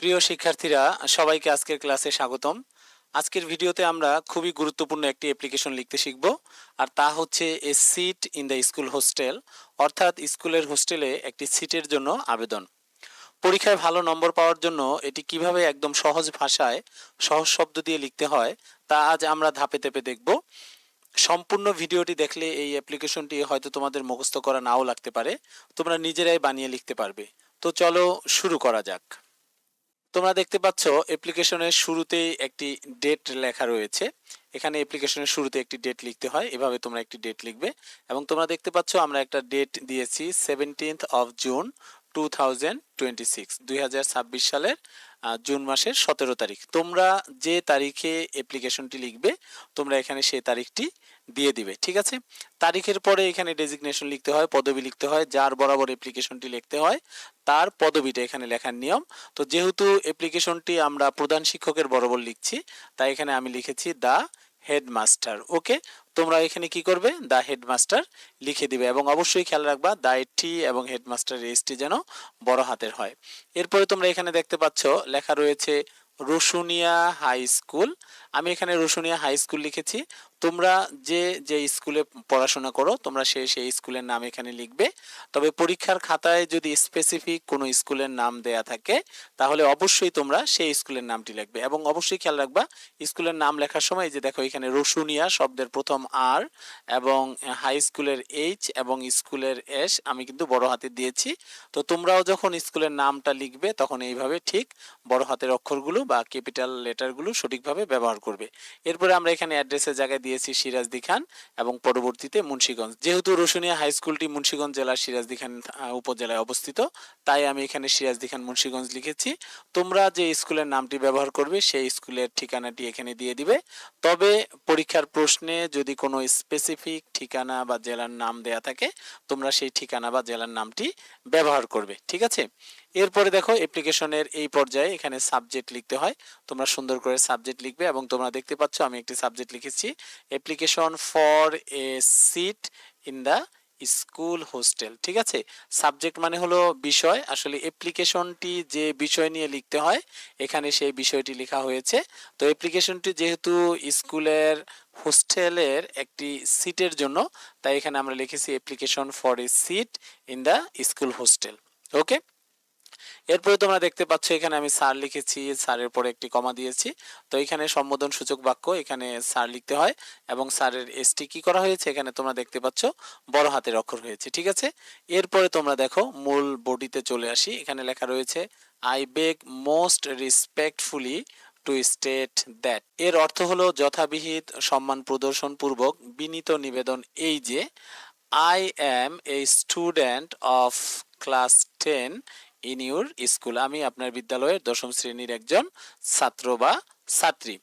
প্রিয় শিক্ষার্থীরা, সবাইকে আজকের ক্লাসে স্বাগতম। আজকের ভিডিওতে আমরা খুবই গুরুত্বপূর্ণ একটি অ্যাপ্লিকেশন লিখতে শিখব, আর তা হচ্ছে a seat in the school hostel, অর্থাৎ স্কুলের হোস্টেলে একটি সিটের জন্য আবেদন। পরীক্ষায় ভালো নম্বর পাওয়ার জন্য এটি কিভাবে একদম সহজ ভাষায় সহজ শব্দ দিয়ে লিখতে হয় তা আজ আমরা ধাপে ধাপে দেখব। সম্পূর্ণ ভিডিওটি দেখলে এই অ্যাপ্লিকেশনটি হয়তো তোমাদের মুখস্থ করা নাও লাগতে পারে, তোমরা নিজেরাই বানিয়ে লিখতে পারবে। তো চলো শুরু করা যাক। তোমরা দেখতে পাচ্ছ অ্যাপ্লিকেশনের শুরুতেই একটি ডেট লেখা রয়েছে। এখানে অ্যাপ্লিকেশনের শুরুতে একটি ডেট লিখতে হয়, এভাবে তোমরা একটি ডেট লিখবে। এবং তোমরা দেখতে পাচ্ছ আমরা একটা ডেট দিয়েছি 17th of June 2026, 2026 সালের জুন মাসের 17 তারিখ। তোমরা যে তারিখে অ্যাপ্লিকেশনটি লিখবে তোমরা এখানে সেই তারিখটি দিয়ে দিবে, ঠিক আছে। তারিখের পরে এখানে ডেজিগনেশন লিখতে হয়, পদবি লিখতে হয়, যার বরাবর অ্যাপ্লিকেশনটি লিখতে হয় তার পদবিটা এখানে লেখার নিয়ম। তো যেহেতু অ্যাপ্লিকেশনটি আমরা প্রধান শিক্ষকের বরাবর লিখছি, তাই এখানে আমি লিখেছি দা হেডমাস্টার। ওকে, তোমরা এখানে কি করবে, দা হেডমাস্টার লিখে দিবে এবং অবশ্যই খেয়াল রাখবা দা টি এবং হেডমাস্টার এসটি যেন বড় হাতের হয়। এরপরে তোমরা এখানে দেখতে পাচ্ছ লেখা রয়েছে রসুনিয়া হাই স্কুল। আমি এখানে রসুনিয়া হাই স্কুল লিখেছি। তোমরা যে যে স্কুলে পড়াশোনা করো তোমরা সেই স্কুলের নাম এখানে লিখবে। তবে পরীক্ষার খাতায় যদি স্পেসিফিক কোনো স্কুলের নাম দেয়া থাকে তাহলে অবশ্যই তোমরা সেই স্কুলের নামটি লিখবে এবং অবশ্যই খেয়াল রাখবা স্কুলের নাম লেখার সময় যে দেখো এখানে রসুনিয়া শব্দের প্রথম আর এবং হাই স্কুলের এইচ এবং স্কুলের এস আমি কিন্তু বড় হাতে দিয়েছি। তো তোমরাও যখন স্কুলের নামটা লিখবে তখন এইভাবে ঠিক বড় হাতের অক্ষরগুলো বা ক্যাপিটাল লেটারগুলো সঠিকভাবে ব্যবহার করবে। এরপরে আমরা এখানে অ্যাড্রেসের জায়গায় দিয়েছি সিরাজদি খান এবং পরবর্তীতে মুন্সিগঞ্জ। যেহেতু রসুনিয়া হাই স্কুলটি মুন্সিগঞ্জ জেলার সিরাজদি খান উপজেলায় অবস্থিত, তাই আমি এখানে সিরাজদি খান মুন্সিগঞ্জ লিখেছি। তোমরা যে স্কুলের নামটি ব্যবহার করবে সেই স্কুলের ঠিকানাটি এখানে দিয়ে দিবে। তবে পরীক্ষার প্রশ্নে যদি কোনো স্পেসিফিক ঠিকানা বা জেলার নাম দেয়া থাকে তোমরা সেই ঠিকানা বা জেলার নামটি ব্যবহার করবে, ঠিক আছে। এরপরে দেখো অ্যাপ্লিকেশনের এই পর্যায়ে এখানে সাবজেক্ট লিখতে হয়। তোমরা সুন্দর করে সাবজেক্ট লিখবে এবং তোমরা দেখতে পাচ্ছ আমি একটি সাবজেক্ট লিখেছি application for a seat in the school hostel, ঠিক আছে। সাবজেক্ট মানে হলো বিষয়, আসলে অ্যাপ্লিকেশনটি যে বিষয় নিয়ে লিখতে হয় এখানে সেই বিষয়টি লেখা হয়েছে। তো অ্যাপ্লিকেশনটি যেহেতু স্কুলের হোস্টেলের একটি সিটের জন্য, তাই এখানে আমরা লিখেছি application for a seat in the school hostel. Okay, এরপরে তোমরা দেখতে পাচ্ছ এখানে আমি স্যার লিখেছি, স্যারের পরে একটি কমা দিয়েছি। তো এখানে সম্বোধন সূচক বাক্য এখানে স্যার লিখতে হয় এবং স্যারের এসটি কি করা হয়েছে এখানে তোমরা দেখতে পাচ্ছ বড় হাতের অক্ষর হয়েছে, ঠিক আছে। এরপরে তোমরা দেখো মূল বডিতে চলে আসি। এখানে লেখা রয়েছে I beg most respectfully two state that. এর অর্থ হলো যথাবিহিত সম্মান প্রদর্শন পূর্বক বিনীত নিবেদন এই যে I am a student of class 10 in your school. আমি আপনার বিদ্যালয়ের দশম শ্রেণীর একজন ছাত্র বা ছাত্রী।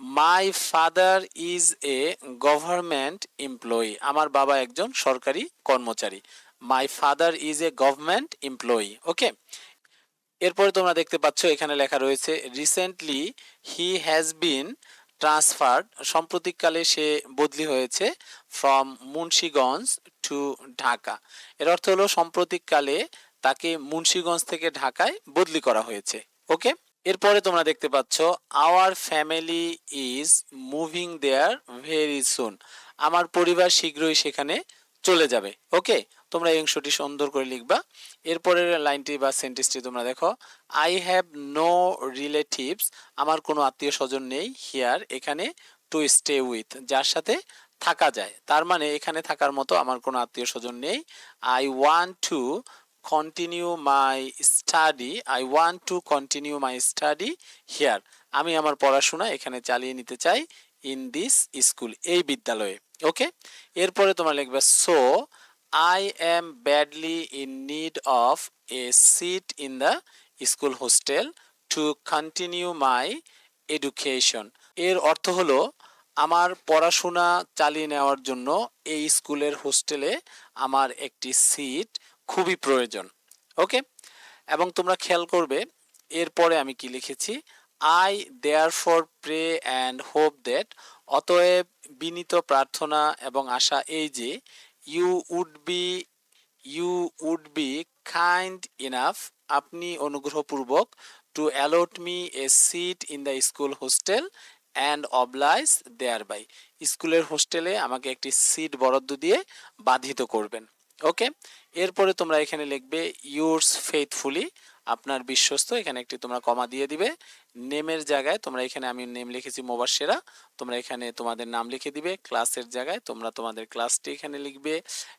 My father is a government employee. আমার বাবা একজন সরকারি কর্মচারী। My father is a government employee. Okay, এরপরে তোমরা দেখতে পাচ্ছ এখানে লেখা রয়েছে recently he has been transferred. সাম্প্রতিককালে সে বদলি হয়েছে ফ্রম মুন্সিগঞ্জ টু ঢাকা। এর অর্থ হলো সাম্প্রতিককালে তাকে মুন্সিগঞ্জ থেকে ঢাকায় বদলি করা হয়েছে। ওকে, এরপরে তোমরা দেখতে পাচ্ছ our family is moving there very soon. আমার পরিবার শীঘ্রই সেখানে চলে যাবে। ওকে, তোমরা এই অংশটি সুন্দর করে লিখবা। এরপরের লাইনটি বা সেন্টেন্সটি তোমরা দেখো আই হ্যাভ নো রিলেটিভস। আমার কোনো আত্মীয় স্বজন নেই হিয়ার এখানে টু স্টে উইথ, যার সাথে থাকা যায়। তার মানে এখানে থাকার মতো আমার কোনো আত্মীয় স্বজন নেই। I want to continue my study. I want to continue my study here. আমি আমার পড়াশোনা এখানে চালিয়ে নিতে চাই ইন দিস স্কুল, এই বিদ্যালয়ে। ওকে, এরপরে তোমরা লিখবে so I am badly in need of a seat in the school hostel to continue my education. এর অর্থ হলো আমার পড়াশোনা চালিয়ে নেওয়ার জন্য এই স্কুলের হোস্টেলে আমার একটি সিট খুবই প্রয়োজন। ওকে, এবং তোমরা খেয়াল করবে এরপরে আমি কি লিখেছি I therefore pray and hope that. অতএব বিনীত প্রার্থনা এবং আশা এই যে you would be you would be kind enough আপনি অনুগ্রহপূর্বক to allot me a seat in the school hostel and oblige thereby, স্কুলের হোস্টেলে আমাকে একটি সিট বরাদ্দ দিয়ে বাধিত করবেন। ওকে, এরপরে তোমরা এখানে লিখবে ইউরস ফেথফুলি, আপনার বিশ্বস্ত, এখানে একটি তোমরা কমা দিয়ে দিবে। নেমের জায়গায় তোমরা এখানে আমি নেম লিখেছি মোবাশ্বেরা, তোমরা এখানে তোমাদের নাম লিখে দিবে। ক্লাসের জায়গায় তোমরা তোমাদের ক্লাসটি এখানে লিখবে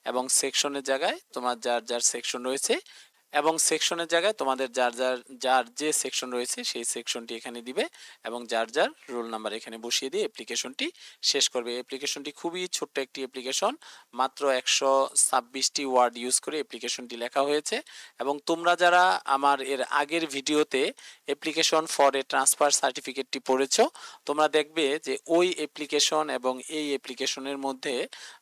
এবং সেকশনের জায়গায় তোমার যার যার সেকশন রয়েছে এবং সেকশনের জায়গায় তোমাদের যার যে সেকশন রয়েছে সেই সেকশনটি এখানে দিবে এবং যার যার রোল নাম্বার এখানে বসিয়ে দিয়ে অ্যাপ্লিকেশনটি শেষ করবে। অ্যাপ্লিকেশনটি খুবই ছোট্ট একটি অ্যাপ্লিকেশন, মাত্র 126টি ওয়ার্ড ইউজ করে অ্যাপ্লিকেশনটি লেখা হয়েছে। এবং তোমরা যারা আমার এর আগের ভিডিওতে অ্যাপ্লিকেশন ফর এ ট্রান্সফার সার্টিফিকেটটি পড়েছো, তোমরা দেখবে যে ওই অ্যাপ্লিকেশন এবং এই অ্যাপ্লিকেশনের মধ্যে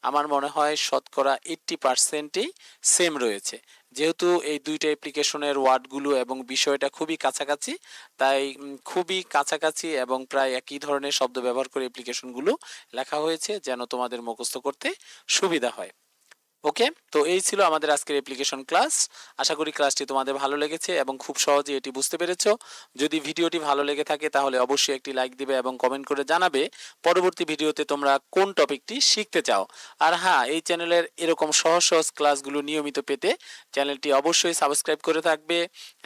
আমার মনে হয় শতকরা 80%ই সেম রয়েছে। যেহেতু এই দুইটা অ্যাপ্লিকেশনের ওয়ার্ডগুলো এবং বিষয়টা খুবই কাছাকাছি, তাই খুবই কাছাকাছি এবং প্রায় একই ধরনের শব্দ ব্যবহার করে অ্যাপ্লিকেশনগুলো লেখা হয়েছে যেন তোমাদের মুখস্থ করতে সুবিধা হয়। ওকে, তো এই ছিল আমাদের আজকের অ্যাপ্লিকেশন ক্লাস। আশা করি ক্লাসটি তোমাদের ভালো লেগেছে এবং খুব সহজে এটি বুঝতে পেরেছো। যদি ভিডিওটি ভালো লেগে থাকে তাহলে অবশ্যই একটি লাইক দিবে এবং কমেন্ট করে জানাবে পরবর্তী ভিডিওতে তোমরা কোন টপিকটি শিখতে চাও। আর হ্যাঁ, এই চ্যানেলের এরকম সহজ সহজ ক্লাসগুলো নিয়মিত পেতে চ্যানেলটি অবশ্যই সাবস্ক্রাইব করে থাকবে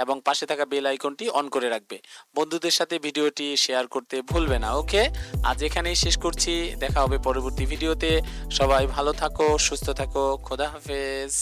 এবং পাশে থাকা বেল আইকনটি অন করে রাখবে। বন্ধুদের সাথে ভিডিওটি শেয়ার করতে ভুলবে না। ওকে, আজ এখানেই শেষ করছি, দেখা হবে পরবর্তী ভিডিওতে। সবাই ভালো থাকো, সুস্থ থাকো, খোদা হাফেজ।